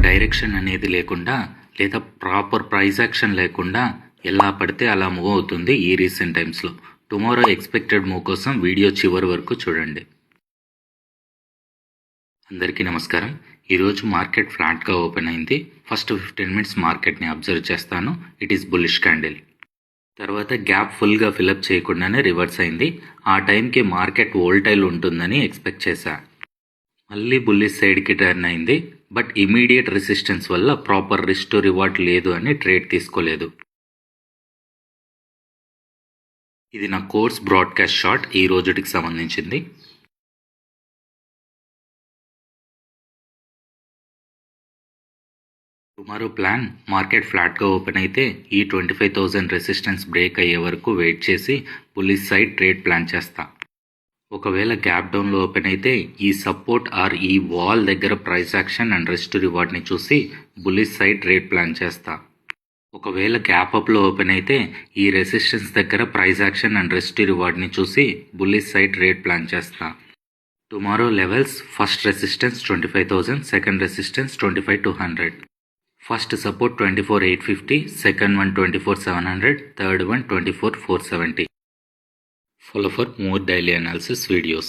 Direction అనేది లేకుండా లేదా ప్రాపర్ ప్రైస్ యాక్షన్ లేకుండా ఎలా పడితే అలా మూవ్ అవుతుంది ఈ రీసెంట్ టైమ్స్లో. టుమారో ఎక్స్పెక్టెడ్ మూవ్ కోసం వీడియో చివరి వరకు చూడండి. అందరికీ నమస్కారం. ఈరోజు మార్కెట్ ఫ్లాట్గా ఓపెన్ అయింది. ఫస్ట్ 15 మినిట్స్ మార్కెట్ని అబ్జర్వ్ చేస్తాను. It is bullish candle. తర్వాత గ్యాప్ ఫుల్గా ఫిలప్ చేయకుండానే రివర్స్ అయింది. ఆ టైంకి మార్కెట్ వోల్టైల్ ఉంటుందని ఎక్స్పెక్ట్ చేశా. మళ్ళీ బుల్లిష్ సైడ్కి టర్న్ అయింది. బట్ ఇమీడియట్ రెసిస్టెన్స్ వల్ల ప్రాపర్ రిస్క్ టు రివార్డ్ లేదు అని ట్రేడ్ తీసుకోలేదు. ఇది నా కోర్స్ బ్రాడ్కాస్ట్ షార్ట్ ఈ రోజుటికి సంబంధించింది. టుమారో ప్లాన్ మార్కెట్ ఫ్లాట్గా ఓపెన్ అయితే ఈ 25,000 రెసిస్టెన్స్ బ్రేక్ అయ్యే వరకు వెయిట్ చేసి బుల్లిష్ సైడ్ ట్రేడ్ ప్లాన్ చేస్తా. ఒకవేళ గ్యాప్ డౌన్లో ఓపెన్ అయితే ఈ సపోర్ట్ ఆర్ ఈ వాల్ దగ్గర price action and risk to రివార్డ్ని చూసి బుల్లిష్ సైడ్ ట్రేడ్ ప్లాన్ చేస్తా. ఒకవేళ గ్యాప్ అప్లో ఓపెన్ అయితే ఈ రెసిస్టెన్స్ దగ్గర price action and risk to రివార్డ్ని చూసి బుల్లిష్ సైడ్ ట్రేడ్ ప్లాన్ చేస్తా. Tomorrow levels: first resistance 25,000, second resistance 25,200, first support 24,850, second one 24,700, third one 24,470. Follow for more daily analysis videos.